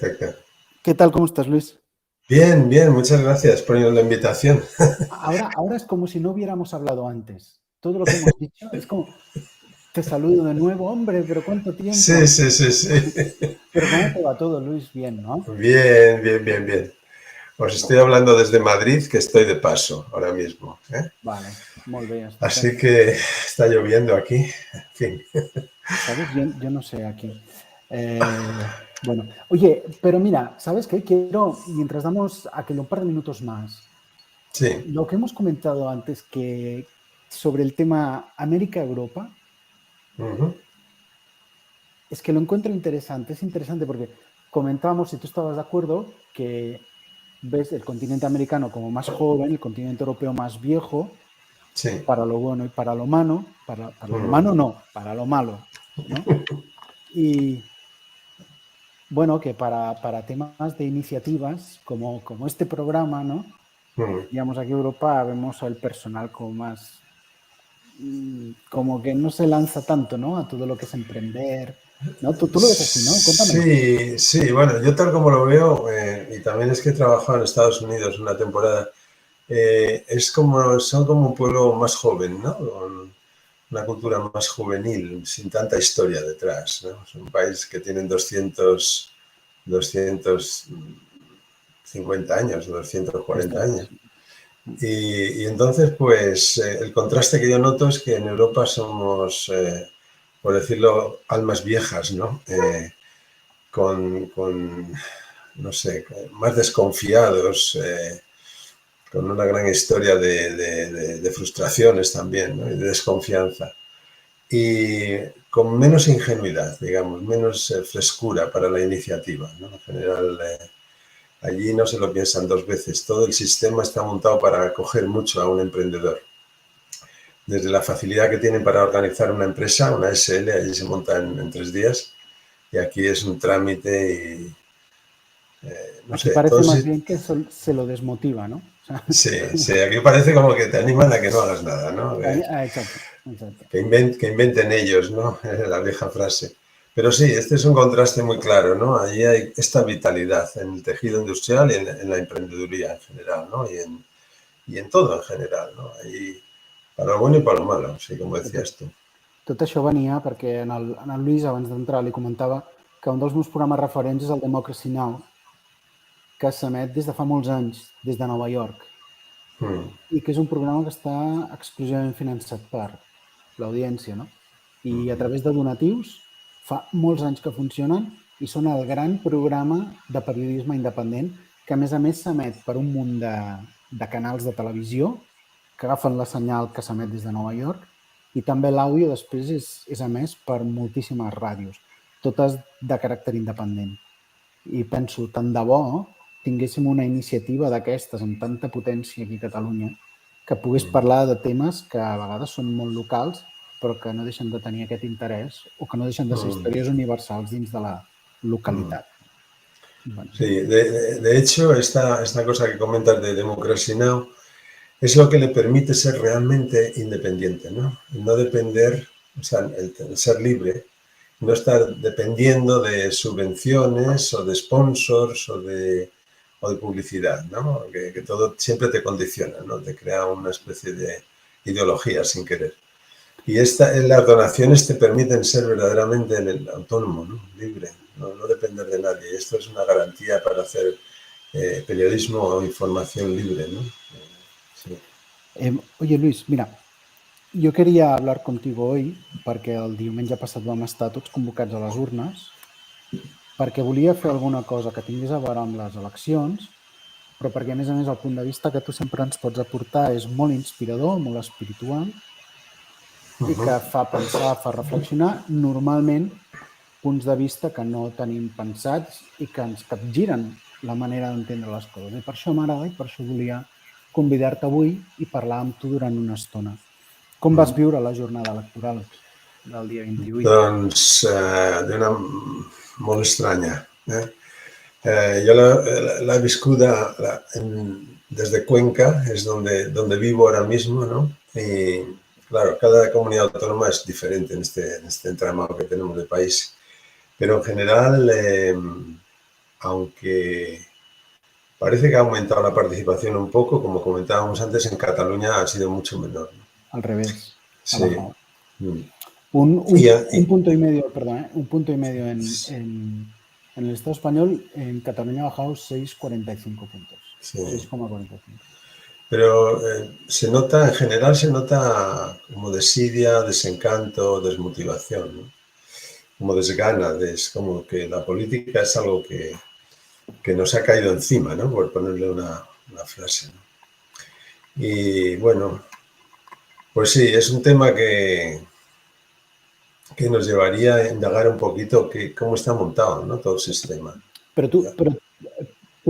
perfecto. ¿Qué tal? ¿Cómo estás, Luis? Bien, bien, muchas gracias por la invitación. Ahora es como si no hubiéramos hablado antes. Todo lo que hemos dicho es como, te saludo de nuevo, hombre, pero ¿cuánto tiempo? Sí, sí, sí, sí. Pero ¿cómo te va todo, Luis? Bien, ¿no? Bien, bien, bien, bien. Os estoy hablando desde Madrid, que estoy de paso ahora mismo, ¿eh? Vale, molt bé, Así estupendo. que está lloviendo aquí. En fin. ¿Sabes? Yo no sé aquí. Bueno, oye, pero mira, ¿sabes qué? Quiero, mientras damos aquello un par de minutos más, Sí. lo que hemos comentado antes que sobre el tema América-Europa, Ujú. es que lo encuentro interesante. Es interesante porque comentábamos, si tú estabas de acuerdo, que ves el continente americano como más joven, el continente europeo más viejo, Sí. para lo bueno y para lo malo, para lo Ujú. malo no, para lo malo, ¿no? Y bueno, que para temas de iniciativas como este programa, ¿no? Ujú. Digamos, aquí en Europa vemos al personal como más, como que no se lanza tanto, ¿no? A todo lo que es emprender, ¿no? Tú lo ves así, ¿no? Cuéntamelo. Sí, sí, bueno, yo tal como lo veo, y también es que he trabajado en Estados Unidos una temporada, son como un pueblo más joven, ¿no? Con una cultura más juvenil, sin tanta historia detrás, ¿no? Es un país que tienen 250 años, 240 Bastante, años. sí. Y entonces, pues, el contraste que yo noto es que en Europa somos, por decirlo, almas viejas, ¿no? Con, no sé, más desconfiados, con una gran historia de frustraciones también, ¿no? Y de desconfianza. Y con menos ingenuidad, digamos, menos frescura para la iniciativa, ¿no? En general, allí no se lo piensan dos veces. Todo el sistema está montado para acoger mucho a un emprendedor. Desde la facilidad que tienen para organizar una empresa, una SL, allí se monta en 3 días, y aquí es un trámite y, no Aquí sé, parece todo más sí. bien que se lo desmotiva, ¿no? O sea, Sí, sí, aquí parece como que te animan a que no hagas nada, ¿no? exacto, exacto. Que inventen ellos, ¿no? La vieja frase. Pero sí, este es un contraste muy claro, ¿no? Allí hay esta vitalidad en el tejido industrial y en la emprendeduría en general, ¿no? Y en todo en general, ¿no? Ahí, para lo bueno y para lo malo, sí, como decías tú. Tot això venia perquè en el Lluís, abans d'entrar, li comentava que un dels meus programes referents és el Democracy Now!, que s'emet des de fa molts anys, des de Nova York, Mm, i que és un programa que està exclusivament finançat per l'audiència, no? I a través de donatius fa molts anys que funcionen i són el gran programa de periodisme independent que, a més s'emet per un munt de canals de televisió que agafen la senyal que s'emet des de Nova York i també l'àudio després és emès per moltíssimes ràdios, totes de caràcter independent. I penso, tant de bo tinguéssim una iniciativa d'aquestes amb tanta potència aquí a Catalunya que pogués parlar de temes que a vegades són molt locals però que no deixen de tenir aquest interès o que no deixen de ser mm, històries universals dins de la mm. localitat. Bueno, Sí, de hecho, esta cosa que comentas de Democracy Now! Es lo que le permite ser realmente independiente, ¿no? Y no depender, o sea, el ser libre, no estar dependiendo de subvenciones o de sponsors o de publicidad, ¿no? Que todo siempre te condiciona, ¿no? Te crea una especie de ideología sin querer. Y las donaciones te permiten ser verdaderamente el autónomo, ¿no? Libre, no depender de nadie. Y esto es una garantía para hacer periodismo o información libre, ¿no? Sí. Oye, Luis, mira, jo queria hablar contigo hoy perquè el diumenge passat vam estar tots convocats a les urnes perquè volia fer alguna cosa que tingués a veure amb les eleccions, però perquè, a més, el punt de vista que tu sempre ens pots aportar és molt inspirador, molt espiritual i que fa pensar, fa reflexionar, normalment punts de vista que no tenim pensats i que ens capgiren la manera d'entendre les coses. I per això m'agrada i per això volia convidar-te avui i parlar amb tu durant una estona. Com vas viure la jornada electoral del dia 28? Doncs d'una molt estranya. Yo la he viscuda desde Cuenca, es donde vivo ahora mismo, ¿no? Y claro, cada comunidad autónoma es diferente en este entramado que tenemos de país. Pero en general, aunque parece que ha aumentado la participación un poco, como comentábamos antes, en Cataluña ha sido mucho menor, ¿no? Al revés, ha Sí. bajado. Mm. Un punto y medio, perdón, un punto y medio en el Estado español, en Cataluña ha bajado 6,45 puntos. Sí. 6,45. Pero se nota, en general se nota como desidia, desencanto, desmotivación, ¿no? Como desgana, como que la política es algo que nos ha caído encima, ¿no? Por ponerle una frase, ¿no? Y bueno, pues sí, es un tema que nos llevaría a indagar un poquito cómo está montado, ¿no? Todo el sistema. Pero tú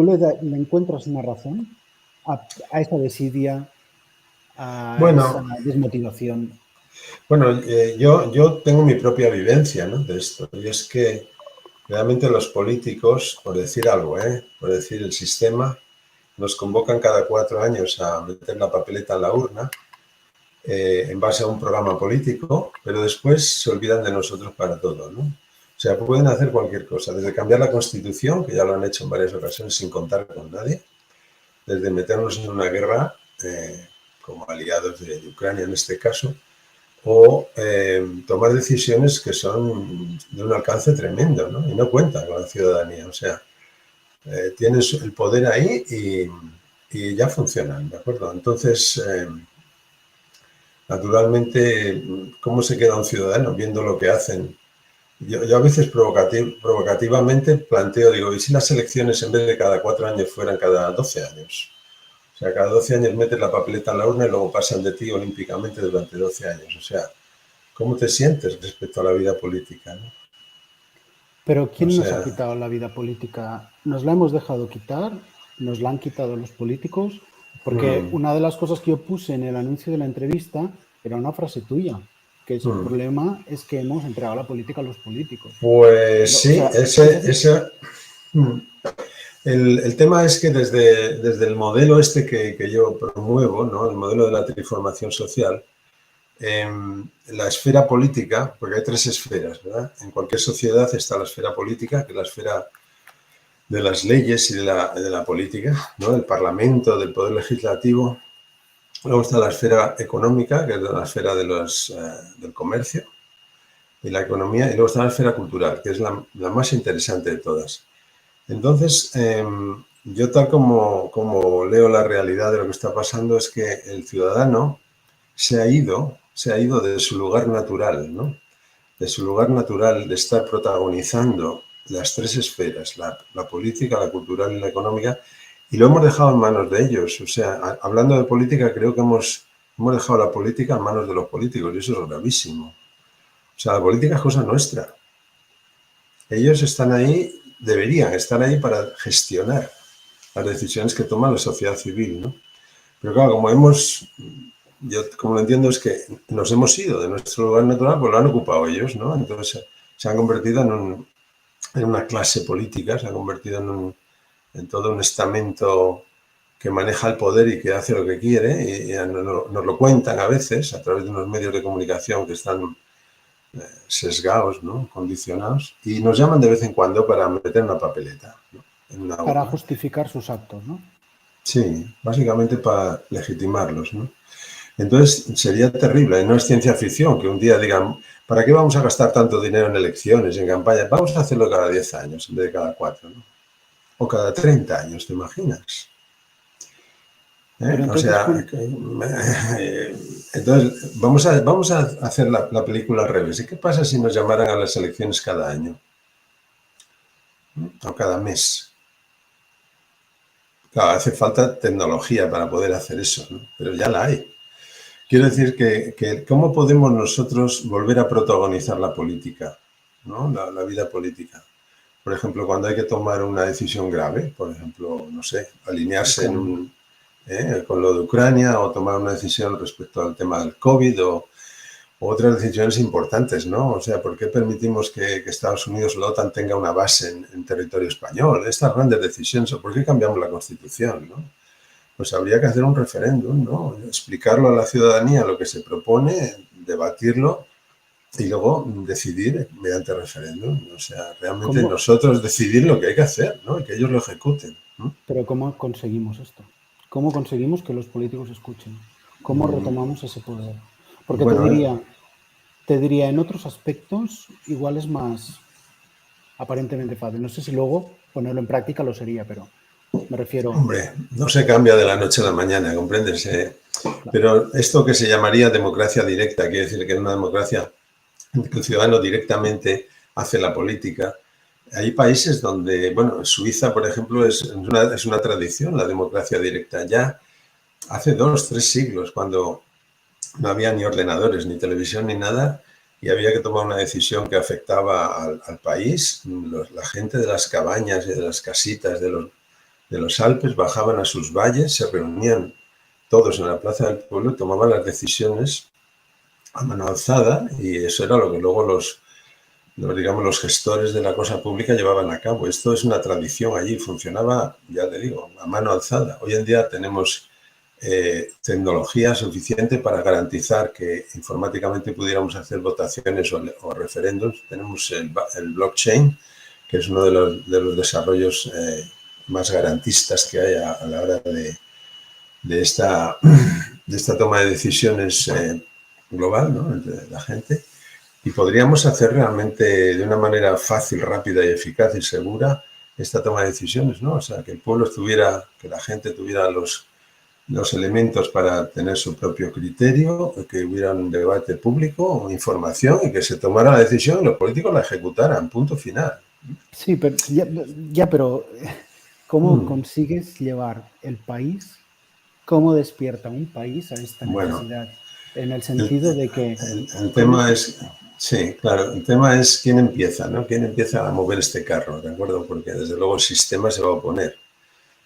le encuentras una razón a esa desidia, a esa Bueno, desmotivación. yo tengo mi propia vivencia, ¿no? De esto. Y es que realmente los políticos, por decir algo, por decir el sistema, nos convocan cada 4 años a meter la papeleta en la urna en base a un programa político, pero después se olvidan de nosotros para todo, ¿no? O sea, pueden hacer cualquier cosa, desde cambiar la Constitución, que ya lo han hecho en varias ocasiones sin contar con nadie, desde meternos en una guerra como aliados de Ucrania en este caso, o tomar decisiones que son de un alcance tremendo, ¿no? Y no cuentan con la ciudadanía. O sea, tienes el poder ahí y ya funcionan, ¿de acuerdo? Entonces, naturalmente, ¿cómo se queda un ciudadano viendo lo que hacen? Yo a veces provocativamente planteo, digo, ¿y si las elecciones en vez de cada 4 años fueran cada 12 años? O sea, cada 12 años metes la papeleta en la urna y luego pasan de ti olímpicamente durante 12 años. O sea, ¿cómo te sientes respecto a la vida política, ¿no? Pero O ¿quién nos ha sea, quitado la vida política? ¿Nos la hemos dejado quitar? ¿Nos la han quitado los políticos? Porque una de las cosas que yo puse en el anuncio de la entrevista era una frase tuya, que es el problema es que hemos entregado la política a los políticos. pues Pero, o sí, sea, es así. el tema es que desde el modelo este que yo promuevo, ¿no? El modelo de la transformación social, la esfera política, porque hay 3 esferas, ¿verdad? En cualquier sociedad está la esfera política, que es la esfera de las leyes y de la política, ¿no? Del Parlamento, del Poder Legislativo. Luego está la esfera económica, que es la esfera del comercio y la economía. Y luego está la esfera cultural, que es la más interesante de todas. Entonces, yo tal como leo la realidad de lo que está pasando es que el ciudadano se ha ido de su lugar natural, ¿no? De su lugar natural de estar protagonizando las 3 esferas, la política, la cultural y la económica, y lo hemos dejado en manos de ellos. O sea, hablando de política, creo que hemos dejado la política en manos de los políticos, y eso es gravísimo. O sea, la política es cosa nuestra. Ellos están ahí, deberían estar ahí para gestionar las decisiones que toma la sociedad civil, ¿no? Pero claro, yo como lo entiendo es que nos hemos ido de nuestro lugar natural, pues lo han ocupado ellos, ¿no? Entonces se han convertido en una clase política, se han convertido en todo un estamento que maneja el poder y que hace lo que quiere, y nos lo cuentan a veces a través de unos medios de comunicación que están sesgados, ¿no? Condicionados, y nos llaman de vez en cuando para meter una papeleta, ¿no? En una Para urna. justificar sus actos, ¿no? Sí, básicamente para legitimarlos, ¿no? Entonces sería terrible, no es ciencia ficción que un día digan, ¿para qué vamos a gastar tanto dinero en elecciones, en campañas? Vamos a hacerlo cada 10 años en vez de cada 4, ¿no? O cada 30 años, ¿te imaginas? Pero O entonces sea, entonces vamos a hacer la película al revés. ¿Y qué pasa si nos llamaran a las elecciones cada año? O cada mes. Claro, hace falta tecnología para poder hacer eso, ¿no? Pero ya la hay. Quiero decir que ¿cómo podemos nosotros volver a protagonizar la política, ¿no? La vida política? Por ejemplo, cuando hay que tomar una decisión grave, por ejemplo, no sé, alinearse con lo de Ucrania o tomar una decisión respecto al tema del COVID o otras decisiones importantes, ¿no? O sea, ¿por qué permitimos que Estados Unidos, la OTAN, tenga una base en territorio español? Estas grandes decisiones, ¿o por qué cambiamos la Constitución, ¿no? Pues habría que hacer un referéndum, ¿no? Explicarlo a la ciudadanía lo que se propone, debatirlo y luego decidir mediante referéndum. O sea, realmente ¿Cómo? nosotros decidir lo que hay que hacer, ¿no? Y que ellos lo ejecuten, ¿no? Pero ¿cómo conseguimos esto? ¿Cómo conseguimos que los políticos escuchen? ¿Cómo retomamos ese poder? Porque Bueno, te diría, en otros aspectos igual es más aparentemente fácil. No sé si luego ponerlo en práctica lo sería, pero me refiero, hombre, no se cambia de la noche a la mañana, ¿comprendes? claro, Pero esto que se llamaría democracia directa, quiere decir que es una democracia en que el ciudadano directamente hace la política. Hay países donde, bueno, en Suiza, por ejemplo, es una tradición la democracia directa. Ya hace 2, 3 siglos, cuando no había ni ordenadores, ni televisión, ni nada, y había que tomar una decisión que afectaba al país, la gente de las cabañas y de las casitas de los Alpes bajaban a sus valles, se reunían todos en la plaza del pueblo y tomaban las decisiones a mano alzada, y eso era lo que luego digamos, los gestores de la cosa pública llevaban a cabo. Esto es una tradición allí, funcionaba, ya te digo, a mano alzada. Hoy en día tenemos tecnología suficiente para garantizar que informáticamente pudiéramos hacer votaciones o referéndums. Tenemos el blockchain, que es uno de los desarrollos más garantistas que hay a la hora de esta toma de decisiones global, ¿no?, entre la gente. Y podríamos hacer realmente de una manera fácil, rápida y eficaz y segura esta toma de decisiones, ¿no? O sea, que el pueblo que la gente tuviera los elementos para tener su propio criterio, que hubiera un debate público, información, y que se tomara la decisión y los políticos la ejecutaran, punto final. sí, pero pero ¿cómo consigues llevar el país? ¿Cómo despierta un país a esta Bueno, necesidad? En el el, sentido de que, el ¿cómo? tema es, sí, claro, el tema es quién empieza, ¿no? ¿Quién empieza a mover este carro? ¿De acuerdo? Porque desde luego el sistema se va a oponer.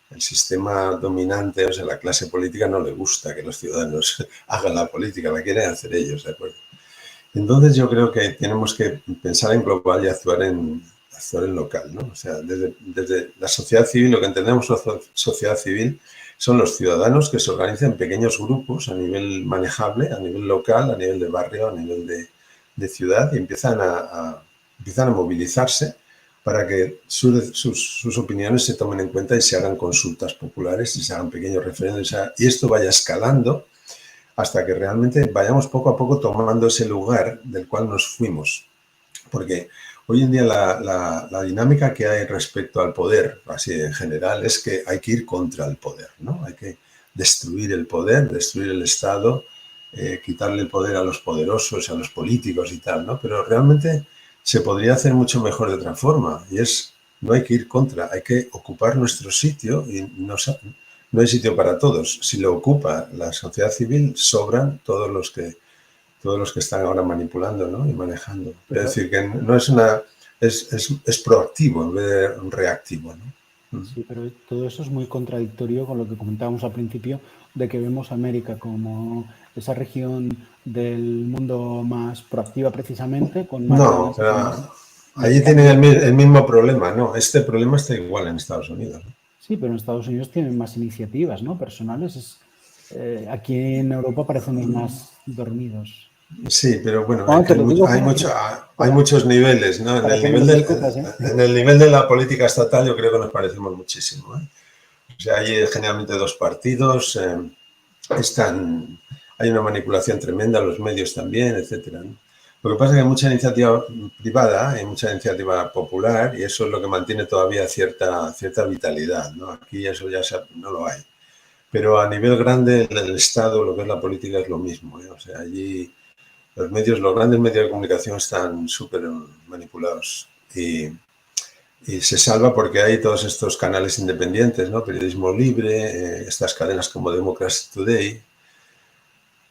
El sistema dominante, o sea, la clase política no le gusta que los ciudadanos hagan la política, la quieren hacer ellos, ¿de acuerdo? Entonces yo creo que tenemos que pensar en global y actuar en local, ¿no? O sea, desde la sociedad civil, lo que entendemos por sociedad civil son los ciudadanos que se organizan en pequeños grupos a nivel manejable, a nivel local, a nivel de barrio, a nivel de ciudad, y empiezan a movilizarse para que sus opiniones se tomen en cuenta y se hagan consultas populares y se hagan pequeños referendos, y esto vaya escalando hasta que realmente vayamos poco a poco tomando ese lugar del cual nos fuimos. Porque hoy en día la dinámica que hay respecto al poder, así en general, es que hay que ir contra el poder, ¿no? Hay que destruir el poder, destruir el Estado, quitarle el poder a los poderosos, a los políticos y tal, ¿no? Pero realmente se podría hacer mucho mejor de otra forma, y no hay que ir contra, hay que ocupar nuestro sitio, y no hay sitio para todos. Si lo ocupa la sociedad civil, sobran todos los que están ahora manipulando, ¿no?, y manejando. Es Pero, decir, que no es es proactivo en vez de reactivo, ¿no? sí, pero todo eso es muy contradictorio con lo que comentábamos al principio, de que vemos a América como esa región del mundo más proactiva precisamente, con más No, leyes y con más pero allí tienen cambio. el mismo problema, ¿no? Este problema está igual en Estados Unidos, ¿no? Sí, pero en Estados Unidos tienen más iniciativas, ¿no? Personales. Aquí en Europa parecemos más dormidos. Sí, pero bueno, Bueno, te lo digo hay muchos niveles, ¿no? para que me lo discutas, ¿eh? En el nivel de la política estatal yo creo que nos parecemos muchísimo, ¿eh? O sea, hay generalmente dos partidos, están, hay una manipulación tremenda, los medios también, etcétera, ¿no? Lo que pasa es que hay mucha iniciativa privada, hay mucha iniciativa popular, y eso es lo que mantiene todavía cierta vitalidad, ¿no? Aquí eso ya no lo hay. Pero a nivel grande, el Estado, lo que es la política, es lo mismo, ¿eh? O sea, allí los grandes medios de comunicación están súper manipulados, y se salva porque hay todos estos canales independientes, ¿no? Periodismo libre, estas cadenas como Democracy Today.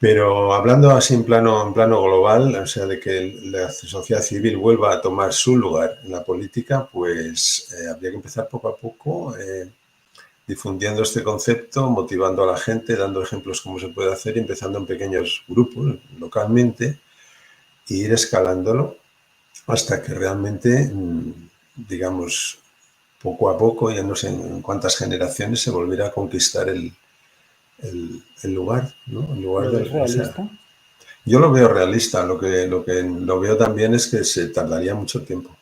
Pero hablando así en plano global, o sea, de que la sociedad civil vuelva a tomar su lugar en la política, pues habría que empezar poco a poco difundiendo este concepto, motivando a la gente, dando ejemplos cómo se puede hacer, y empezando en pequeños grupos localmente, e ir escalándolo hasta que realmente, digamos, poco a poco, ya no sé en cuántas generaciones, se volverá a conquistar el lugar, ¿no? El lugar ¿Lo ves o sea, realista? Yo lo veo realista, lo que lo veo también es que se tardaría mucho tiempo.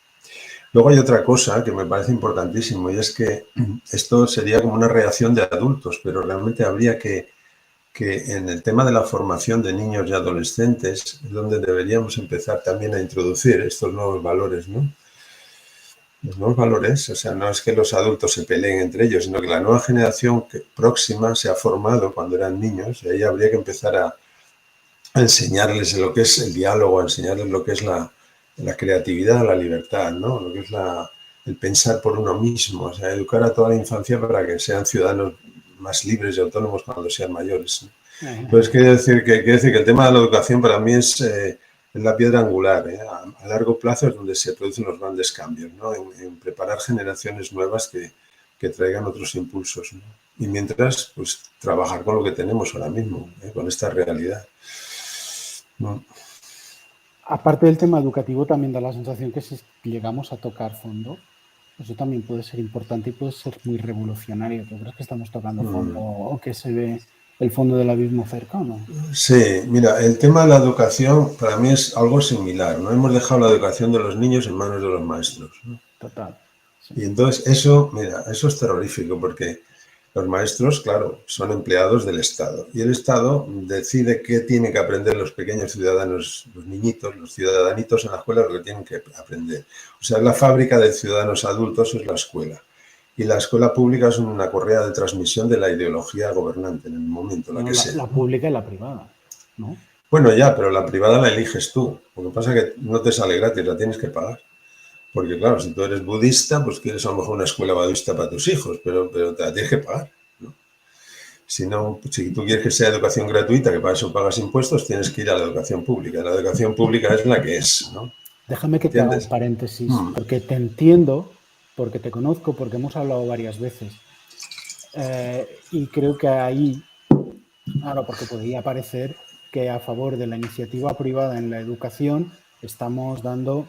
Luego hay otra cosa que me parece importantísimo y es que esto sería como una reacción de adultos, pero realmente habría que en el tema de la formación de niños y adolescentes es donde deberíamos empezar también a introducir estos nuevos valores, ¿no? Los nuevos valores, o sea, no es que los adultos se peleen entre ellos, sino que la nueva generación próxima se ha formado cuando eran niños y ahí habría que empezar a enseñarles lo que es el diálogo, a enseñarles lo que es la creatividad, la libertad, ¿no? Lo que es el pensar por uno mismo, o sea, educar a toda la infancia para que sean ciudadanos más libres y autónomos cuando sean mayores, ¿no? Entonces, quiero decir que el tema de la educación para mí es la piedra angular, ¿eh? A largo plazo es donde se producen los grandes cambios, ¿no? En preparar generaciones nuevas que traigan otros impulsos, ¿no? Y mientras, pues, trabajar con lo que tenemos ahora mismo, ¿eh? Con esta realidad. ¿No? Aparte del tema educativo, también da la sensación que si llegamos a tocar fondo, eso también puede ser importante y puede ser muy revolucionario. ¿Tú crees que estamos tocando fondo o que se ve el fondo del abismo cerca o no? Sí, mira, el tema de la educación para mí es algo similar, ¿no? Hemos dejado la educación de los niños en manos de los maestros, ¿no? Total. Sí. Y entonces eso, mira, eso es terrorífico porque los maestros, claro, son empleados del Estado y el Estado decide qué tienen que aprender los pequeños ciudadanos, los niñitos, los ciudadanitos en la escuela, lo que tienen que aprender. O sea, la fábrica de ciudadanos adultos es la escuela. Y la escuela pública es una correa de transmisión de la ideología gobernante en el momento, la No, que sea, la ¿no? pública y la privada, ¿no? Bueno, ya, pero la privada la eliges tú. Lo que pasa es que no te sale gratis, la tienes que pagar. Porque claro, si tú eres budista, pues quieres a lo mejor una escuela budista para tus hijos, pero te la tienes que pagar, ¿no? Si no, si tú quieres que sea educación gratuita, que para eso pagas impuestos, tienes que ir a la educación pública. La educación pública es la que es, ¿no? Déjame que te haga un ¿Entiendes? paréntesis, Mm. porque te entiendo, porque te conozco, porque hemos hablado varias veces. Y creo que ahí, claro, porque podría parecer que a favor de la iniciativa privada en la educación estamos dando,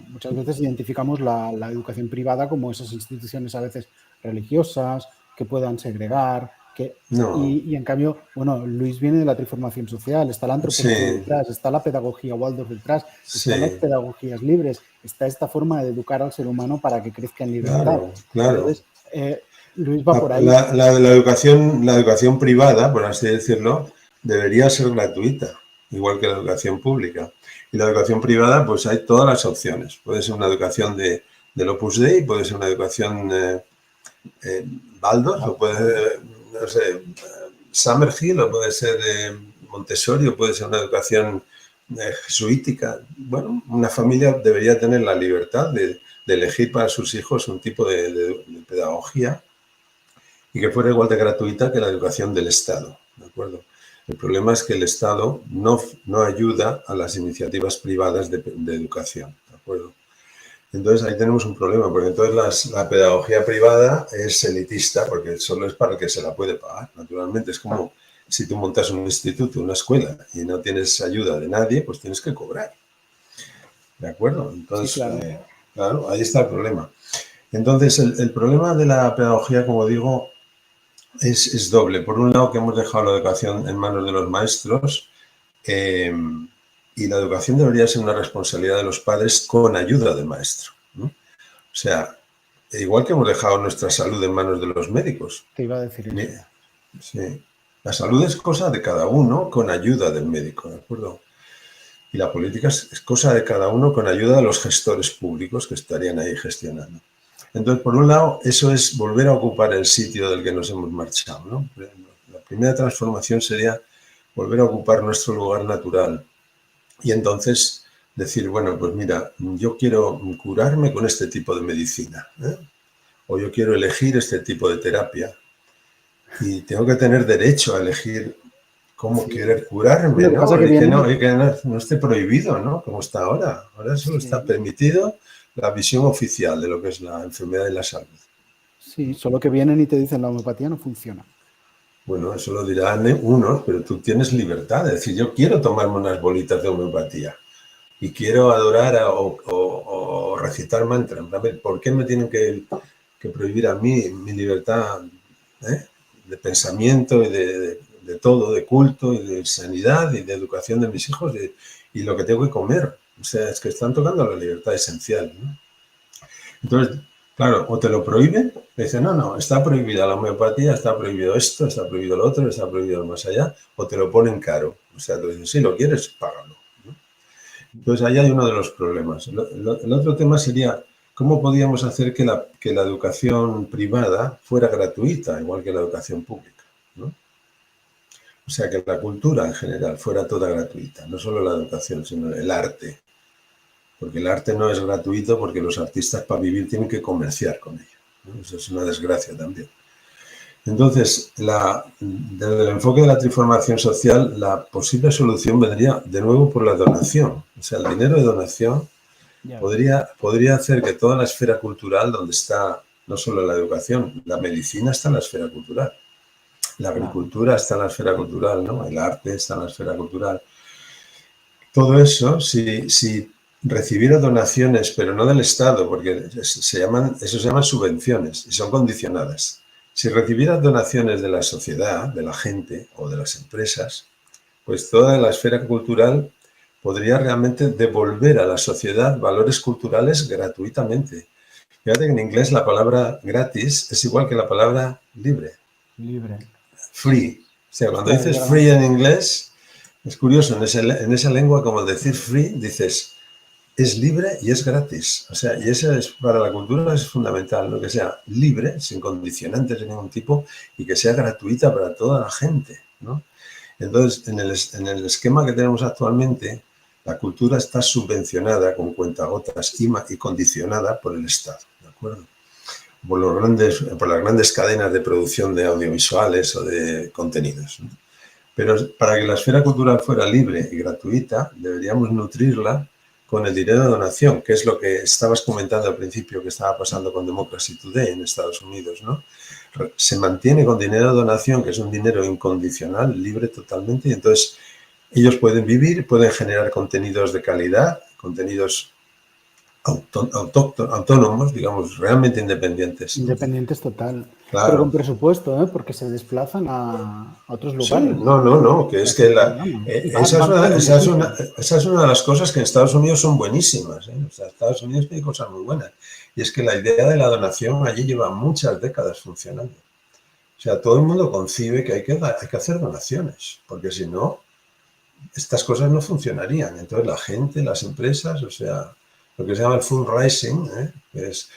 muchas veces identificamos la educación privada como esas instituciones a veces religiosas que puedan segregar, No, y en cambio, bueno, Luis viene de la transformación social, está la antropología sí, detrás, está la pedagogía Waldorf detrás, están las sí, pedagogías libres, está esta forma de educar al ser humano para que crezca en libertad. claro, claro. Entonces, Luis va por ahí. La educación privada, por así decirlo, debería ser gratuita, igual que la educación pública. Y la educación privada, pues hay todas las opciones. Puede ser una educación del Opus Dei, puede ser una educación eh, Waldorf, o puede ser, no sé, Summerhill, o puede ser Montessori, o puede ser una educación jesuítica. Bueno, una familia debería tener la libertad de elegir para sus hijos un tipo de pedagogía y que fuera igual de gratuita que la educación del Estado, ¿de acuerdo? El problema es que el Estado no ayuda a las iniciativas privadas de educación, ¿de acuerdo? Entonces ahí tenemos un problema, porque entonces la pedagogía privada es elitista, porque solo es para el que se la puede pagar, naturalmente. Es como si tú montas un instituto, una escuela, y no tienes ayuda de nadie, pues tienes que cobrar, ¿de acuerdo? Sí, Entonces, claro. claro, ahí está el problema. Entonces, el problema de la pedagogía, como digo, es doble. Por un lado, que hemos dejado la educación en manos de los maestros eh, y la educación debería ser una responsabilidad de los padres con ayuda del maestro, ¿no? O sea, igual que hemos dejado nuestra salud en manos de los médicos. Te iba a decir eso. Sí. La salud es cosa de cada uno con ayuda del médico, ¿de acuerdo? Y la política es cosa de cada uno con ayuda de los gestores públicos que estarían ahí gestionando. Entonces, por un lado, eso es volver a ocupar el sitio del que nos hemos marchado, ¿no? La primera transformación sería volver a ocupar nuestro lugar natural. Y entonces decir, bueno, pues mira, yo quiero curarme con este tipo de medicina, ¿eh? O yo quiero elegir este tipo de terapia y tengo que tener derecho a elegir cómo Sí. querer curarme, Lo que pasa ¿no? que Y que no esté prohibido, ¿no? Como está ahora. Ahora solo está sí, permitido la visión oficial de lo que es la enfermedad y la salud. sí, solo que vienen y te dicen la homeopatía no funciona. Bueno, eso lo dirán unos, pero tú tienes libertad. Es decir, yo quiero tomarme unas bolitas de homeopatía y quiero adorar o recitar mantras. A ver, ¿por qué me tienen que prohibir a mí mi libertad, de pensamiento y de todo, de culto y de sanidad y de educación de mis hijos y lo que tengo que comer. O sea, es que están tocando la libertad esencial, ¿no? Entonces, claro, o te lo prohíben, te dicen, no, está prohibida la homeopatía, está prohibido esto, está prohibido lo otro, está prohibido lo más allá, o te lo ponen caro. O sea, tú dices, si lo quieres, págalo, ¿no? Entonces, ahí hay uno de los problemas. El otro tema sería, ¿cómo podíamos hacer que la educación privada fuera gratuita, igual que la educación pública, ¿no? O sea, que la cultura en general fuera toda gratuita, no solo la educación, sino el arte. Porque el arte no es gratuito porque los artistas para vivir tienen que comerciar con ello, ¿no? Eso es una desgracia también. Entonces, desde el enfoque de la transformación social, la posible solución vendría de nuevo por la donación. O sea, el dinero de donación podría hacer que toda la esfera cultural, donde está no solo la educación, la medicina está en la esfera cultural, la agricultura está en la esfera cultural, ¿no? El arte está en la esfera cultural. Todo eso, si recibiera donaciones, pero no del Estado, porque eso se llaman subvenciones y son condicionadas. Si recibiera donaciones de la sociedad, de la gente o de las empresas, pues toda la esfera cultural podría realmente devolver a la sociedad valores culturales gratuitamente. Fíjate que en inglés la palabra gratis es igual que la palabra libre. Libre. Free. O sea, cuando dices free en inglés, es curioso, en esa lengua, como decir free, dices, es libre y es gratis. O sea, y eso es, para la cultura es fundamental, ¿no? Que sea libre, sin condicionantes de ningún tipo, y que sea gratuita para toda la gente, ¿no? Entonces, en el esquema que tenemos actualmente, la cultura está subvencionada con cuentagotas y condicionada por el Estado, ¿de acuerdo? Por las grandes cadenas de producción de audiovisuales o de contenidos, ¿no? Pero para que la esfera cultural fuera libre y gratuita, deberíamos nutrirla con el dinero de donación, que es lo que estabas comentando al principio que estaba pasando con Democracy Today en Estados Unidos, ¿no? Se mantiene con dinero de donación, que es un dinero incondicional, libre totalmente, y entonces ellos pueden vivir, pueden generar contenidos de calidad, contenidos autónomos, digamos, realmente independientes, ¿no? Independientes total. Claro. Pero con presupuesto, ¿eh? Porque se desplazan a otros lugares. Sí, no, que es que esa es una de las cosas que en Estados Unidos son buenísimas, ¿eh? O sea, Estados Unidos tiene cosas muy buenas. Y es que la idea de la donación allí lleva muchas décadas funcionando. O sea, todo el mundo concibe que hay que hacer donaciones, porque si no, estas cosas no funcionarían. Entonces la gente, las empresas, o sea, lo que se llama el fundraising,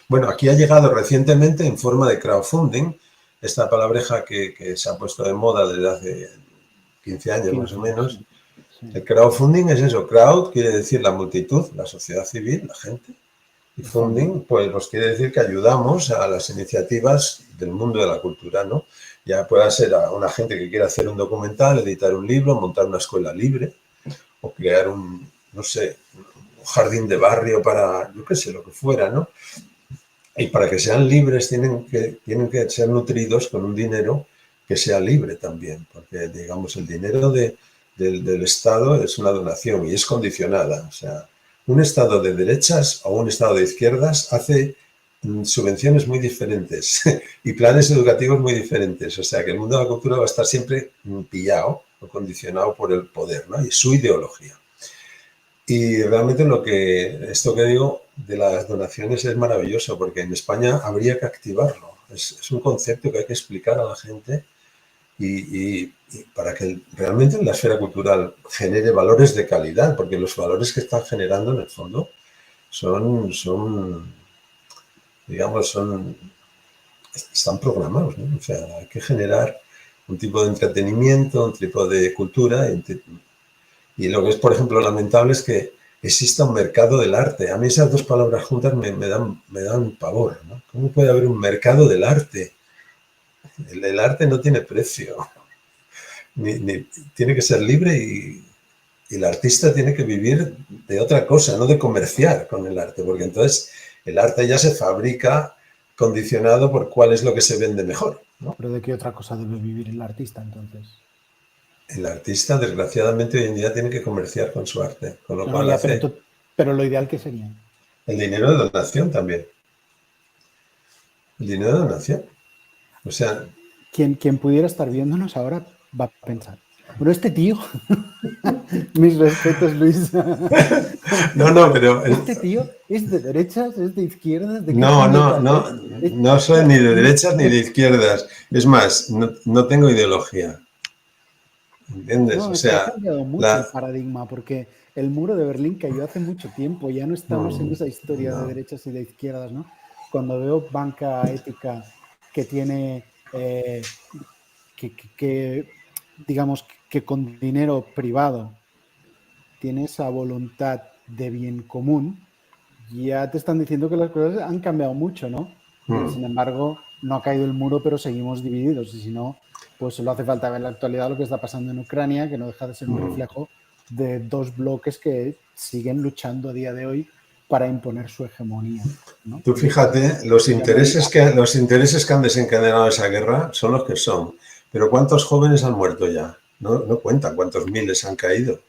bueno, aquí ha llegado recientemente en forma de crowdfunding, esta palabreja que se ha puesto de moda desde hace 15 años más o menos. Sí. El crowdfunding es eso, crowd quiere decir la multitud, la sociedad civil, la gente, y funding pues nos quiere decir que ayudamos a las iniciativas del mundo de la cultura, ¿no? Ya pueda ser a una gente que quiera hacer un documental, editar un libro, montar una escuela libre o crear un jardín de barrio para, yo qué sé, lo que fuera, ¿no? Y para que sean libres tienen que ser nutridos con un dinero que sea libre también, porque, digamos, el dinero del Estado es una donación y es condicionada. O sea, un Estado de derechas o un Estado de izquierdas hace subvenciones muy diferentes y planes educativos muy diferentes. O sea, que el mundo de la cultura va a estar siempre pillado o condicionado por el poder, ¿no? Y su ideología. Y realmente esto que digo de las donaciones es maravilloso, porque en España habría que activarlo. Es un concepto que hay que explicar a la gente y para que realmente la esfera cultural genere valores de calidad, porque los valores que están generando en el fondo están programados, ¿no? O sea, hay que generar un tipo de entretenimiento, un tipo de cultura. Y lo que es, por ejemplo, lamentable es que exista un mercado del arte. A mí esas dos palabras juntas me dan pavor, ¿no? ¿Cómo puede haber un mercado del arte? El arte no tiene precio. Tiene que ser libre y el artista tiene que vivir de otra cosa, no de comerciar con el arte, porque entonces el arte ya se fabrica condicionado por cuál es lo que se vende mejor, ¿no? ¿Pero de qué otra cosa debe vivir el artista entonces? El artista, desgraciadamente, hoy en día tiene que comerciar con su arte, con lo cual hace... Pero lo ideal, ¿qué sería? El dinero de donación también. El dinero de donación. O sea... Quien pudiera estar viéndonos ahora va a pensar. Bueno, este tío, mis respetos, Luis. No, pero Este tío es de derechas, es de izquierdas, ¿de qué no, no, planeta no, es? no soy ni de derechas ni de izquierdas. Es más, no tengo ideología, ¿entiendes? No, O es que ha sea, cambiado mucho el la... paradigma, porque el muro de Berlín cayó hace mucho tiempo, ya no estamos en esa historia de No. derechas y de izquierdas, ¿no? Cuando veo banca ética que tiene, digamos, que con dinero privado tiene esa voluntad de bien común, ya te están diciendo que las cosas han cambiado mucho, ¿no? Y Mm. sin embargo, no ha caído el muro, pero seguimos divididos. Y si no, pues solo hace falta ver en la actualidad lo que está pasando en Ucrania, que no deja de ser un reflejo de dos bloques que siguen luchando a día de hoy para imponer su hegemonía, ¿no? Tú fíjate, los Hegemonía. intereses que han desencadenado esa guerra son los que son. Pero ¿cuántos jóvenes han muerto ya? No cuentan cuántos miles han caído.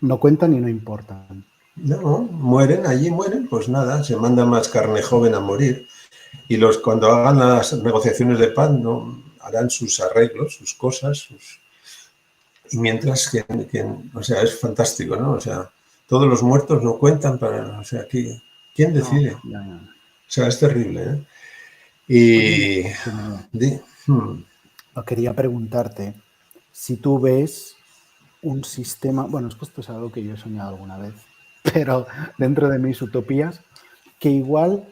No cuentan y no importan. No, mueren, allí mueren, pues nada, se manda más carne joven a morir. Y cuando hagan las negociaciones de paz, no harán sus arreglos, sus cosas, y mientras o sea, es fantástico, ¿no? O sea, todos los muertos no cuentan para, o sea, ¿quién No, decide? O ya, ya. sea, es terrible, ¿eh? Oye, Y Manuel, di- hmm, quería preguntarte si tú ves un sistema, bueno, es que esto es algo que yo he soñado alguna vez, pero dentro de mis utopías, que igual,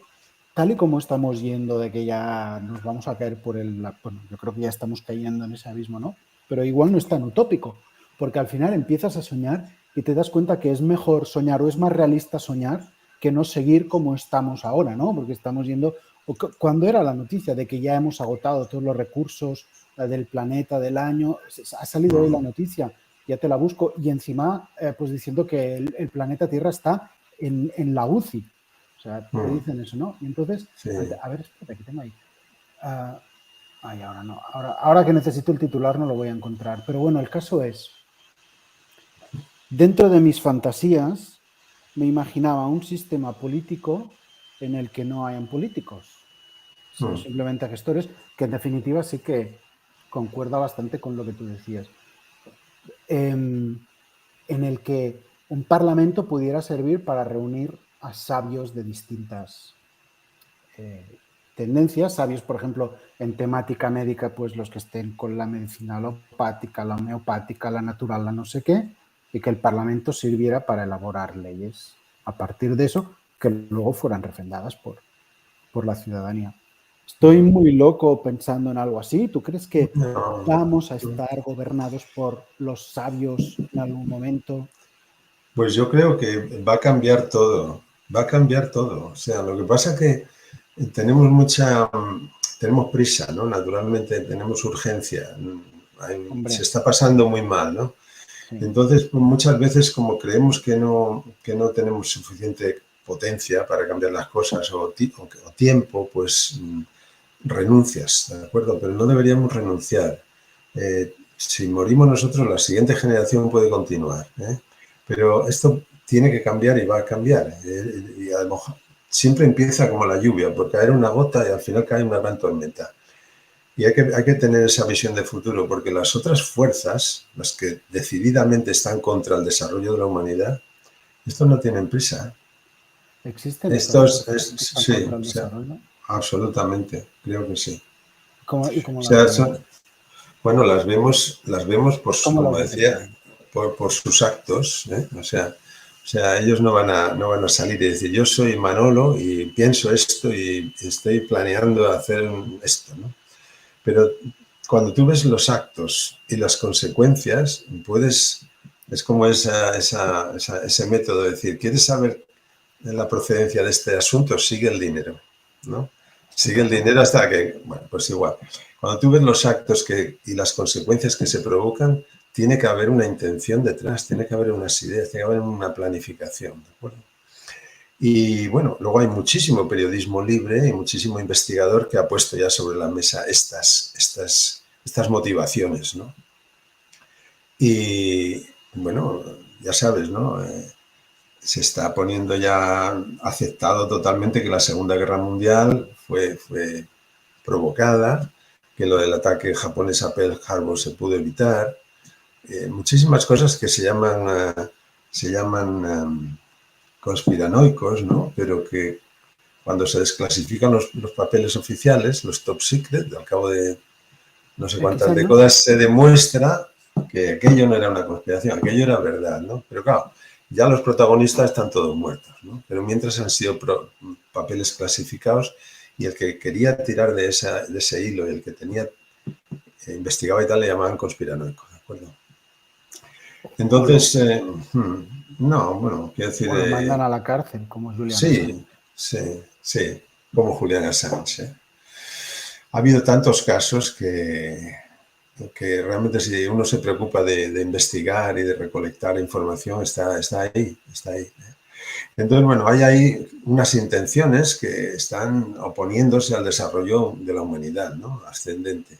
tal y como estamos yendo de que ya nos vamos a caer por bueno, yo creo que ya estamos cayendo en ese abismo, ¿no? Pero igual no es tan utópico, porque al final empiezas a soñar y te das cuenta que es mejor soñar o es más realista soñar que no seguir como estamos ahora, ¿no? Porque estamos yendo, cuando era la noticia de que ya hemos agotado todos los recursos del planeta, del año, ha salido hoy la noticia, ya te la busco, y encima pues diciendo que el planeta Tierra está en la UCI. O sea, te hmm, dicen eso, ¿no? Y entonces, sí. a ver, espérate, que tengo ahí. Ay, ahora no. Ahora que necesito el titular no lo voy a encontrar. Pero bueno, el caso es, dentro de mis fantasías, me imaginaba un sistema político en el que no hayan políticos, sino Hmm. simplemente gestores, que en definitiva sí que concuerda bastante con lo que tú decías. En el que un parlamento pudiera servir para reunir a sabios de distintas tendencias, sabios, por ejemplo, en temática médica, pues los que estén con la medicina alopática, la homeopática, la natural, la no sé qué, y que el Parlamento sirviera para elaborar leyes a partir de eso que luego fueran refrendadas por la ciudadanía. Estoy muy loco pensando en algo así. ¿Tú crees que No, vamos a estar gobernados por los sabios en algún momento? pues yo creo que va a cambiar todo, va a cambiar todo. O sea, lo que pasa es que tenemos tenemos prisa, ¿no? Naturalmente tenemos urgencia. Se Hombre, está pasando muy mal, ¿no? sí. Entonces, pues muchas veces como creemos que no tenemos suficiente potencia para cambiar las cosas o tiempo, pues renuncias, ¿de acuerdo? Pero no deberíamos renunciar. Si morimos nosotros, la siguiente generación puede continuar, ¿eh? Pero esto tiene que cambiar y va a cambiar. Y a lo mejor siempre empieza como la lluvia, por caer una gota y al final cae una gran tormenta. Y hay que tener esa visión de futuro, porque las otras fuerzas, las que decididamente están contra el desarrollo de la humanidad, estos no tienen prisa. ¿Existen otras Estos, fuerzas que están sí, contra o el sea, desarrollo? absolutamente, creo que sí. ¿Y cómo O las sea, vemos? bueno, las vemos ¿Cómo como las decía, detectan? por sus actos, ¿eh? O sea, ellos no van a salir y decir, yo soy Manolo y pienso esto y estoy planeando hacer esto, ¿no? Pero cuando tú ves los actos y las consecuencias, es como ese método de decir, ¿quieres saber la procedencia de este asunto? Sigue el dinero, ¿no? Sigue el dinero hasta que, bueno, pues igual. Cuando tú ves los actos y las consecuencias que se provocan, tiene que haber una intención detrás, tiene que haber unas ideas, tiene que haber una planificación, ¿de acuerdo? Y bueno, luego hay muchísimo periodismo libre y muchísimo investigador que ha puesto ya sobre la mesa estas motivaciones, ¿no? Y bueno, ya sabes, ¿no? Se está poniendo ya aceptado totalmente que la Segunda Guerra Mundial fue provocada, que lo del ataque japonés a Pearl Harbor se pudo evitar. Muchísimas cosas que se llaman conspiranoicos, ¿no? Pero que cuando se desclasifican los papeles oficiales, los top secret, al cabo de no sé cuántas décadas, se demuestra que aquello no era una conspiración, aquello era verdad, ¿no? Pero claro, ya los protagonistas están todos muertos, ¿no? Pero mientras han sido papeles clasificados y el que quería tirar de ese hilo y el que investigaba y tal le llamaban conspiranoico, ¿de acuerdo? Entonces, no, bueno, quiero decir... Bueno, mandan a la cárcel, como Julian Assange. Sí, como Julian Assange. Ha habido tantos casos que realmente si uno se preocupa de investigar y de recolectar información, está ahí. Entonces, bueno, hay ahí unas intenciones que están oponiéndose al desarrollo de la humanidad, ¿no? Ascendente.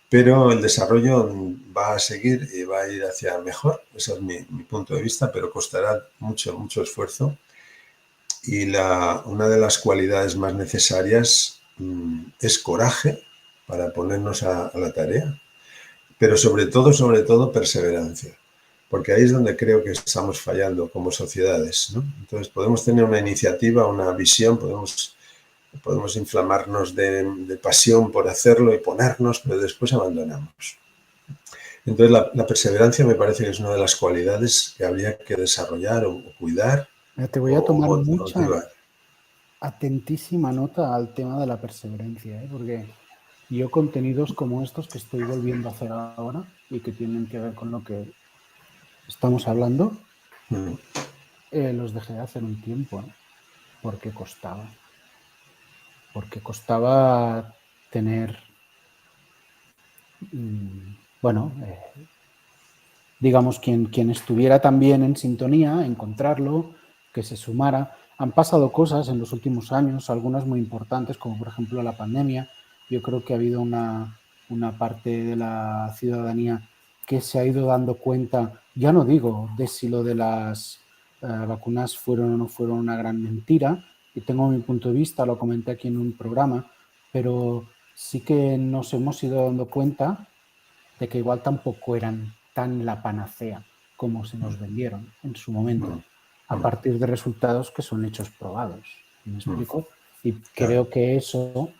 Pero el desarrollo va a seguir y va a ir hacia mejor, ese es mi punto de vista, pero costará mucho esfuerzo. Y una de las cualidades más necesarias es coraje para ponernos a la tarea, pero sobre todo perseverancia, porque ahí es donde creo que estamos fallando como sociedades, ¿no? Entonces podemos tener una iniciativa, una visión, podemos inflamarnos de pasión por hacerlo y ponernos, pero después abandonamos. Entonces la perseverancia me parece que es una de las cualidades que habría que desarrollar o cuidar. Te voy a tomar mucha, atentísima nota al tema de la perseverancia, porque yo contenidos como estos que estoy volviendo a hacer ahora y que tienen que ver con lo que estamos hablando, los dejé de hacer un tiempo, ¿no? Porque costaba tener, digamos, quien estuviera también en sintonía, encontrarlo, que se sumara. Han pasado cosas en los últimos años, algunas muy importantes, como por ejemplo la pandemia. Yo creo que ha habido una parte de la ciudadanía que se ha ido dando cuenta, ya no digo de si lo de las vacunas fueron o no fueron una gran mentira, y tengo mi punto de vista, lo comenté aquí en un programa, pero sí que nos hemos ido dando cuenta de que igual tampoco eran tan la panacea como se nos vendieron en su momento, a partir de resultados que son hechos probados. ¿Me explico? Y creo que eso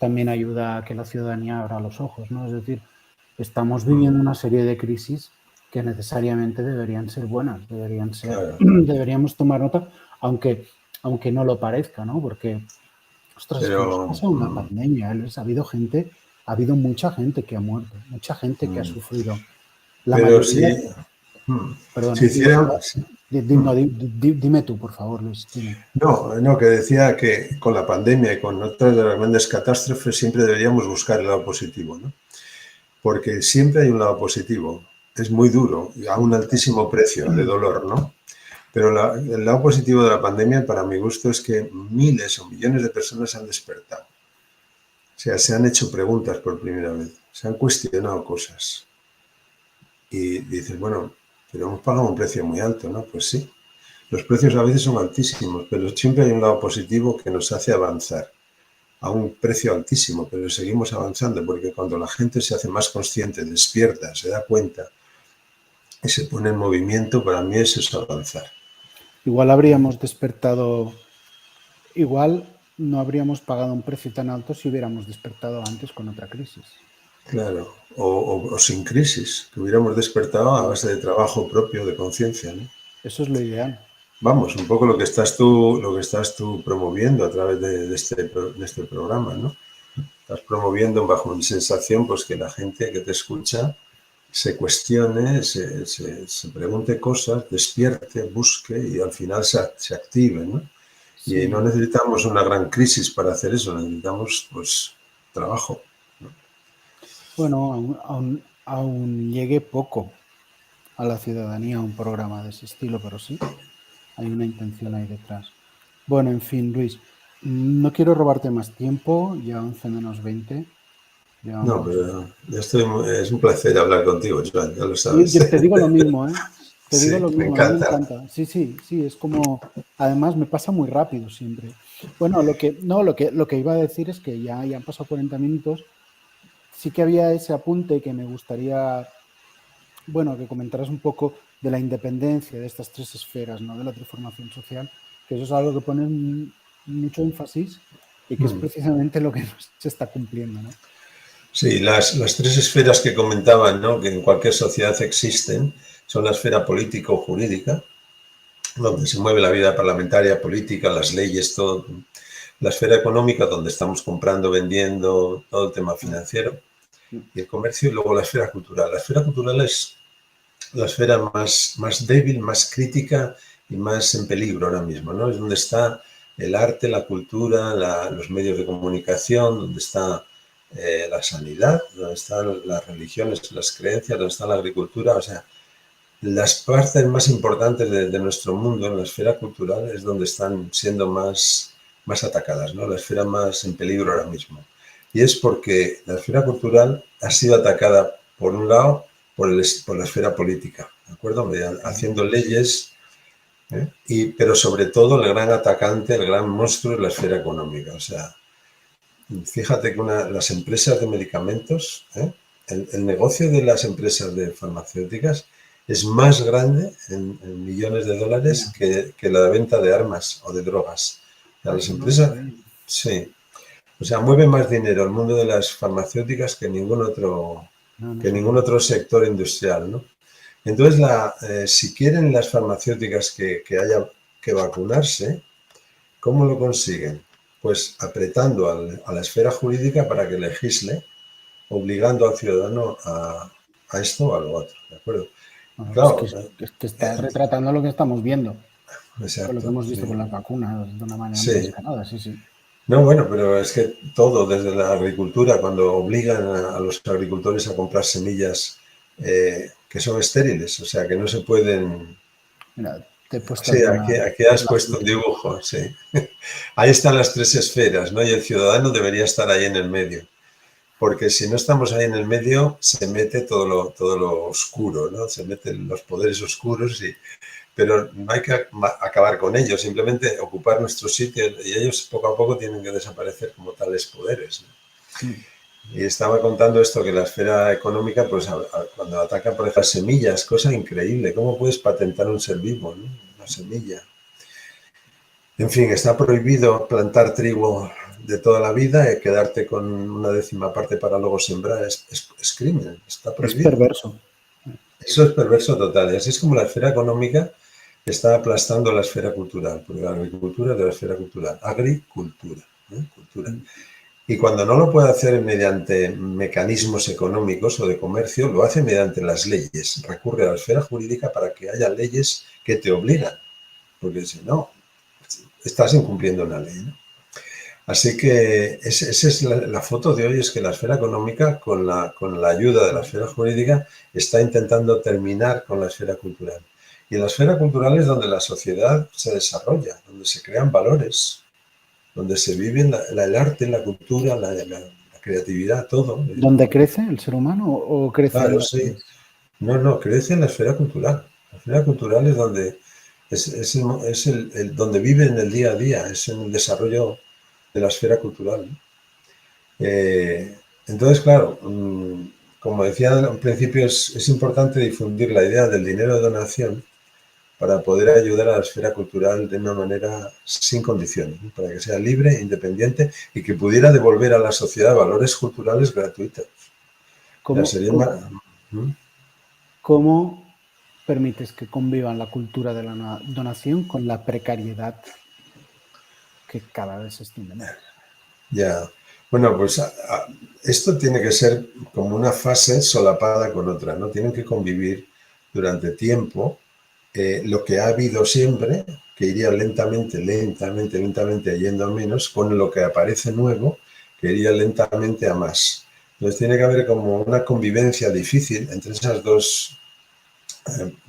también ayuda a que la ciudadanía abra los ojos, ¿no? Es decir, estamos viviendo una serie de crisis que necesariamente deberían ser buenas, deberíamos tomar nota, aunque no lo parezca, ¿no? Porque, ostras, es que nos pasa una pandemia, ha habido mucha gente que ha muerto, mucha gente que ha sufrido. La pero mayoría... sí. Perdona, Si hicieran... dime tú, por favor, Luis. Dime. No, que decía que con la pandemia y con otras de las grandes catástrofes siempre deberíamos buscar el lado positivo, ¿no? Porque siempre hay un lado positivo. Es muy duro y a un altísimo precio de dolor, ¿no? Pero el lado positivo de la pandemia, para mi gusto, es que miles o millones de personas han despertado. O sea, se han hecho preguntas por primera vez, se han cuestionado cosas. Y dices, bueno, pero hemos pagado un precio muy alto, ¿no? Pues sí. Los precios a veces son altísimos, pero siempre hay un lado positivo que nos hace avanzar a un precio altísimo, pero seguimos avanzando porque cuando la gente se hace más consciente, despierta, se da cuenta y se pone en movimiento, para mí eso es avanzar. Igual habríamos despertado, igual no habríamos pagado un precio tan alto si hubiéramos despertado antes con otra crisis. Claro, o sin crisis, que hubiéramos despertado a base de trabajo propio, de conciencia, ¿no? Eso es lo ideal. Vamos, un poco lo que estás tú promoviendo a través de este programa, ¿no? Estás promoviendo bajo mi sensación pues que la gente que te escucha se cuestione, se pregunte cosas, despierte, busque y al final se active, ¿no? Sí. Y no necesitamos una gran crisis para hacer eso, necesitamos pues trabajo, ¿no? Bueno, aún llegue poco a la ciudadanía un programa de ese estilo, pero sí, hay una intención ahí detrás. Bueno, en fin, Luis, no quiero robarte más tiempo, ya 11 menos 20. No, pero es un placer hablar contigo, Joan, ya lo sabes. Yo te digo lo mismo, ¿eh? Te digo lo me mismo, encanta. a mí me encanta. Sí, es como, además me pasa muy rápido siempre. Bueno, lo que iba a decir es que ya han pasado 40 minutos. sí que había ese apunte que me gustaría, bueno, que comentaras un poco de la independencia de estas tres esferas, ¿no? De la transformación social, que eso es algo que pones mucho énfasis y que es precisamente lo que no se está cumpliendo, ¿no? Sí, las tres esferas que comentaban, ¿no? Que en cualquier sociedad existen, son la esfera político-jurídica, donde se mueve la vida parlamentaria, política, las leyes, todo. La esfera económica, donde estamos comprando, vendiendo, todo el tema financiero y el comercio, y luego la esfera cultural. La esfera cultural es la esfera más débil, más crítica y más en peligro ahora mismo, ¿no? Es donde está el arte, la cultura, los medios de comunicación, donde está la sanidad, donde están las religiones, las creencias, donde está la agricultura, o sea, las partes más importantes de nuestro mundo en la esfera cultural es donde están siendo más atacadas, ¿no? La esfera más en peligro ahora mismo. Y es porque la esfera cultural ha sido atacada, por un lado, por la esfera política, ¿de acuerdo? Haciendo leyes, pero sobre todo el gran atacante, el gran monstruo es la esfera económica. O sea, fíjate que las empresas de medicamentos, el negocio de las empresas de farmacéuticas es más grande en millones de dólares que la venta de armas o de drogas. O sea, las Eso no lo empresas, sabía. sí. O sea, mueve más dinero el mundo de las farmacéuticas que No ningún sabía. otro sector industrial, ¿no? Entonces, si quieren las farmacéuticas que haya que vacunarse, ¿cómo lo consiguen? Pues apretando a la esfera jurídica para que legisle, obligando al ciudadano a esto o a lo otro, ¿de acuerdo? Bueno, pues Claro, que está retratando lo que estamos viendo, con lo que exacto, hemos visto sí. con las vacunas de una manera muy Sí. descarada, sí, sí. No, bueno, pero es que todo, desde la agricultura, cuando obligan a los agricultores a comprar semillas que son estériles, o sea, que no se pueden. Mira, te he puesto Sí, aquí aquí has una puesto un foto. dibujo, sí. Ahí están las tres esferas, ¿no? Y el ciudadano debería estar ahí en el medio. Porque si no estamos ahí en el medio, se mete todo lo oscuro, ¿no? Se meten los poderes oscuros, pero no hay que acabar con ellos, simplemente ocupar nuestro sitio y ellos poco a poco tienen que desaparecer como tales poderes, ¿no? Mm. Y estaba contando esto, que la esfera económica, pues cuando ataca, por ejemplo, las semillas, cosa increíble. ¿Cómo puedes patentar un ser vivo, ¿no? Una semilla. En fin, está prohibido plantar trigo de toda la vida y quedarte con una décima parte para luego sembrar. Es crimen, está Es prohibido. perverso. Eso es perverso total. Y así es como la esfera económica está aplastando la esfera cultural, porque la agricultura es de la esfera cultural. Agricultura, cultura. Y cuando no lo puede hacer mediante mecanismos económicos o de comercio, lo hace mediante las leyes. Recurre a la esfera jurídica para que haya leyes que te obligan, porque si no, estás incumpliendo una ley, ¿no? Así que esa es la foto de hoy, es que la esfera económica, con la ayuda de la esfera jurídica, está intentando terminar con la esfera cultural. Y en la esfera cultural es donde la sociedad se desarrolla, donde se crean valores, donde se vive el arte, la cultura, la creatividad, todo. ¿Dónde crece el ser humano o crece en Claro, las sí. leyes? No, crece en la esfera cultural. La esfera cultural es donde donde vive en el día a día, es en el desarrollo de la esfera cultural, ¿no? Entonces, claro, como decía al principio, es importante difundir la idea del dinero de donación para poder ayudar a la esfera cultural de una manera sin condiciones, ¿no? Para que sea libre, independiente y que pudiera devolver a la sociedad valores culturales gratuitos. O sea, ¿Cómo, sería cómo, cómo permites que convivan la cultura de la donación con la precariedad que cada vez se extiende más? ya. Bueno, pues esto tiene que ser como una fase solapada con otra, ¿no? Tienen que convivir durante tiempo lo que ha habido siempre, que iría lentamente, lentamente, lentamente yendo a menos, con lo que aparece nuevo, que iría lentamente a más. Entonces tiene que haber como una convivencia difícil entre esas dos,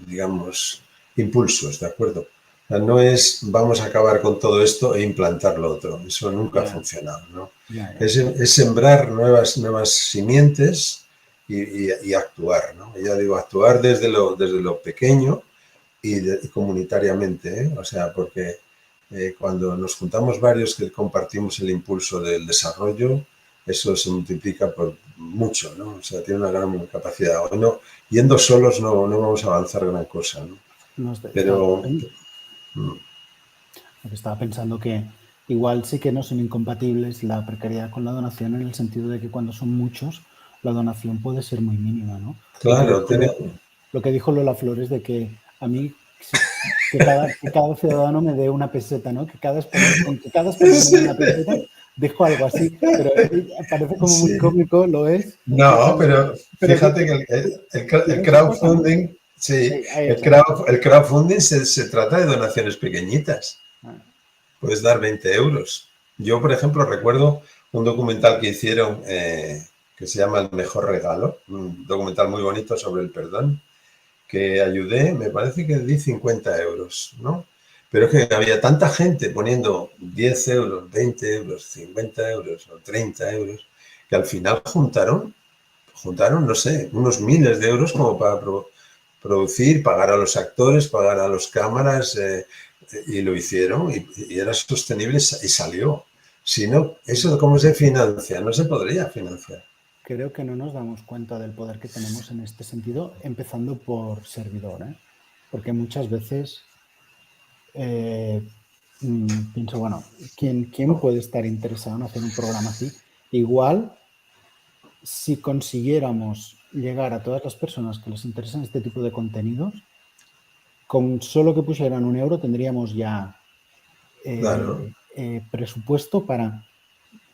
digamos, impulsos, ¿de acuerdo? O sea, no es vamos a acabar con todo esto e implantar lo otro. Eso nunca ha Ya, funcionado, ¿no? ya. Es sembrar nuevas simientes y actuar, ¿no? Ya digo, actuar desde lo pequeño y comunitariamente, ¿eh? O sea, porque cuando nos juntamos varios que compartimos el impulso del desarrollo, eso se multiplica por mucho, ¿no? O sea, tiene una gran capacidad. No, yendo solos no vamos a avanzar gran cosa, ¿no? No, Pero... estaba pensando que igual sí que no son incompatibles la precariedad con la donación, en el sentido de que cuando son muchos, la donación puede ser muy mínima, ¿no? Claro, Lo que dijo Lola Flores de que a mí que cada ciudadano me dé una peseta, ¿no? Con que cada español me dé una peseta, dejo algo así, pero parece como muy cómico, lo es. No, pero fíjate que el crowdfunding, el crowdfunding se trata de donaciones pequeñitas. Puedes dar 20 euros. Yo, por ejemplo, recuerdo un documental que hicieron que se llama El mejor regalo, un documental muy bonito sobre el perdón, que ayudé, me parece que di 50 euros, ¿no? Pero es que había tanta gente poniendo 10 euros, 20 euros, 50 euros o 30 euros, que al final juntaron, no sé, unos miles de euros como para producir, pagar a los actores, pagar a los cámaras, y lo hicieron y era sostenible y salió. Si no, ¿eso cómo se financia? No se podría financiar. Creo que no nos damos cuenta del poder que tenemos en este sentido, empezando por servidor, ¿eh? Porque muchas veces pienso, bueno, ¿quién puede estar interesado en hacer un programa así? Igual, si consiguiéramos llegar a todas las personas que les interesan este tipo de contenidos, con solo que pusieran 1 euro tendríamos ya Claro. Presupuesto para...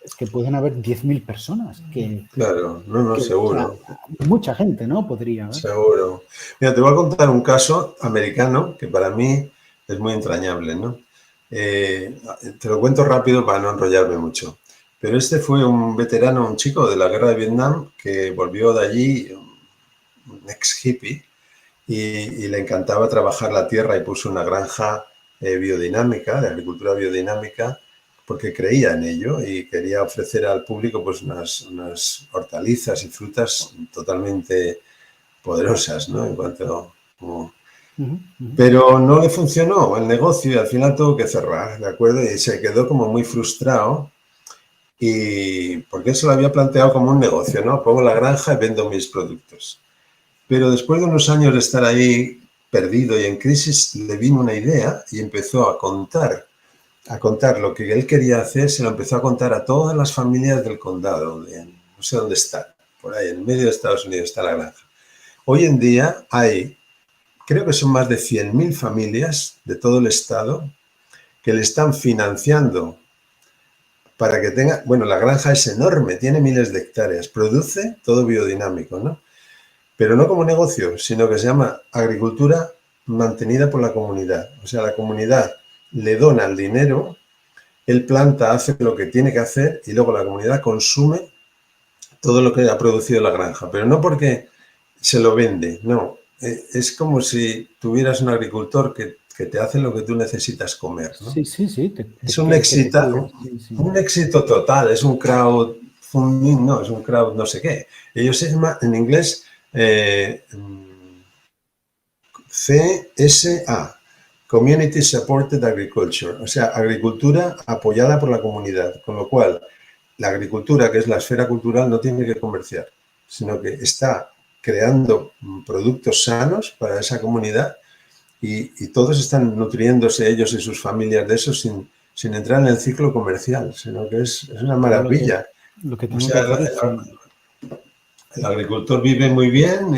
Es que pueden haber 10.000 personas que... Claro, no, seguro. O sea, mucha gente, ¿no? Podría haber. Seguro. Mira, te voy a contar un caso americano que para mí es muy entrañable, ¿no? Te lo cuento rápido para no enrollarme mucho. Pero este fue un veterano, un chico de la guerra de Vietnam que volvió de allí, un ex hippie, y le encantaba trabajar la tierra y puso una granja biodinámica, de agricultura biodinámica, porque creía en ello y quería ofrecer al público pues unas hortalizas y frutas totalmente poderosas, ¿no? En cuanto... Pero no le funcionó el negocio y al final tuvo que cerrar, ¿de acuerdo? Y se quedó como muy frustrado y porque él se lo había planteado como un negocio, ¿no? Pongo la granja y vendo mis productos. Pero después de unos años de estar ahí perdido y en crisis, le vino una idea y empezó a contar lo que él quería hacer, se lo empezó a contar a todas las familias del condado, no sé dónde está, por ahí, en medio de Estados Unidos está la granja. Hoy en día hay, creo que son más de 100.000 familias de todo el estado que le están financiando para que tenga, bueno, la granja es enorme, tiene miles de hectáreas, produce todo biodinámico, ¿no? Pero no como negocio, sino que se llama agricultura mantenida por la comunidad. O sea, la comunidad le dona el dinero, él planta, hace lo que tiene que hacer y luego la comunidad consume todo lo que ha producido la granja. Pero no porque se lo vende, no. Es como si tuvieras un agricultor que te hace lo que tú necesitas comer, ¿no? Sí. Es un éxito total, es un crowdfunding, no, es un crowd no sé qué. Ellos se llaman en inglés CSA, Community Supported Agriculture, o sea, agricultura apoyada por la comunidad, con lo cual la agricultura, que es la esfera cultural, no tiene que comerciar, sino que está creando productos sanos para esa comunidad y todos están nutriéndose ellos y sus familias de eso sin entrar en el ciclo comercial, sino que es una maravilla. Lo que tengo que hacer es... El agricultor vive muy bien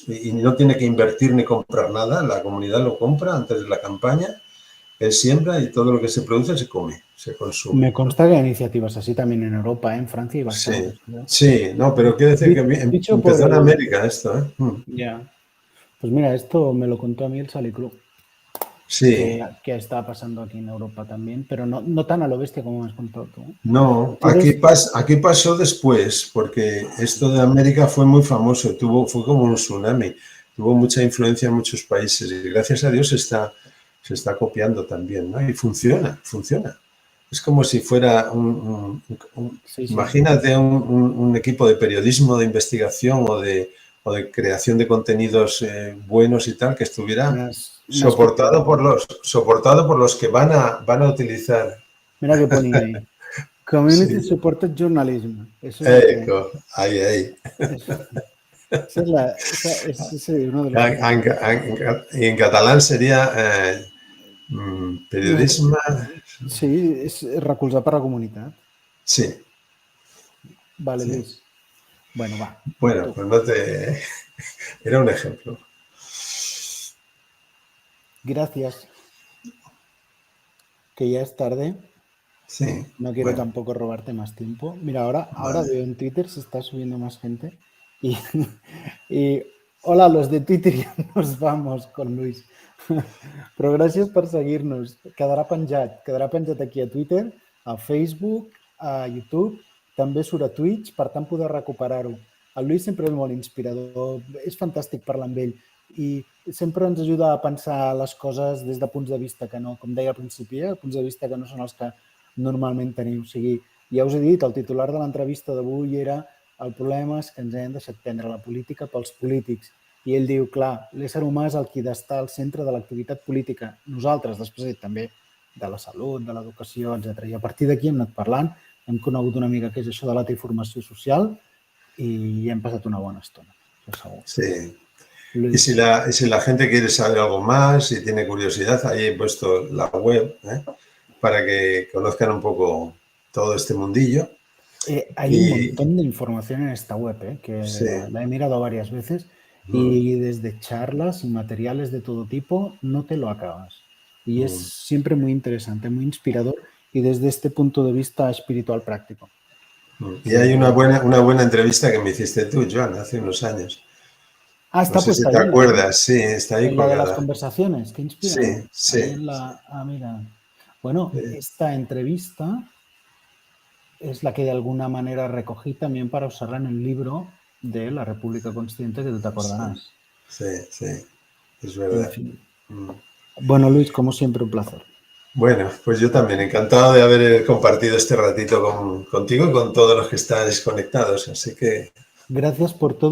y no tiene que invertir ni comprar nada, la comunidad lo compra antes de la campaña, él siembra y todo lo que se produce se come, se consume. Me consta que hay iniciativas así también en Europa, en Francia y bastantes. Sí, no, pero quiero decir que empezó en América esto, ¿eh? Ya. Pues mira, esto me lo contó a mí el Saliclub. Sí. Que está pasando aquí en Europa también, pero no tan a lo bestia como me has contado tú. No, aquí pasó después, porque esto de América fue muy famoso, fue como un tsunami, tuvo mucha influencia en muchos países y gracias a Dios se está copiando también, ¿no? Y funciona. Es como si fuera imagínate un equipo de periodismo, de investigación o de creación de contenidos buenos y tal, que estuviera soportado por los que van a utilizar. Mira qué ponía ahí. Community Sí. Supported Journalism. Eso es lo que... Ahí. Esa es uno de los Y en catalán sería periodisme... Sí, és recolzar per la comunitat. Sí. Vale, Sí. Luis. Bueno, va. Bueno, Tú. pues no te... Era un ejemplo. Gracias. Que ya es tarde. Sí. No quiero Bueno, tampoco robarte más tiempo. Mira, ahora vale. veo en Twitter se está subiendo más gente. Y, y hola, los de Twitter, ya nos vamos con Luis. Però gràcies per seguir-nos. Quedarà penjat aquí a Twitter, a Facebook, a YouTube, també surt a Twitch, per tant poder recuperar-ho. El Luis sempre és molt inspirador, és fantàstic parlar amb ell i sempre ens ajuda a pensar les coses des de punts de vista que no, com deia al principi, punts de vista que no són els que normalment tenim. O sigui, ja us he dit, el titular de l'entrevista d'avui era el problema és que ens hem deixat prendre la política pels polítics. I ell diu, clar, l'ésser humà és el qui està al centre de l'activitat política. Nosaltres, després també de la salut, de l'educació, etc. I a partir d'aquí hem anat parlant, hem conegut una mica què és això de la informació social y hem passat una buena estona, eso seguro. Sí. Luis. Y si la gente quiere saber algo más, si tiene curiosidad, ahí he puesto la web para que conozcan un poco todo este mundillo. Hay un montón de información en esta web, que sí. la he mirado varias veces y desde charlas y materiales de todo tipo no te lo acabas. Y es siempre muy interesante, muy inspirador y desde este punto de vista espiritual práctico. Y hay una buena entrevista que me hiciste tú, Joan, hace unos años. Ah, está no sé puesta si te ahí. acuerdas, sí, está ahí en colgada. La de las conversaciones, qué inspirador. Sí. Ahí en la... mira. Bueno, esta entrevista es la que de alguna manera recogí también para usarla en el libro de La República Consciente, que tú te acordarás. Sí, es verdad. En fin. Bueno, Luis, como siempre, un placer. Bueno, pues yo también, encantado de haber compartido este ratito contigo y con todos los que estáis conectados. Así que... Gracias por todo.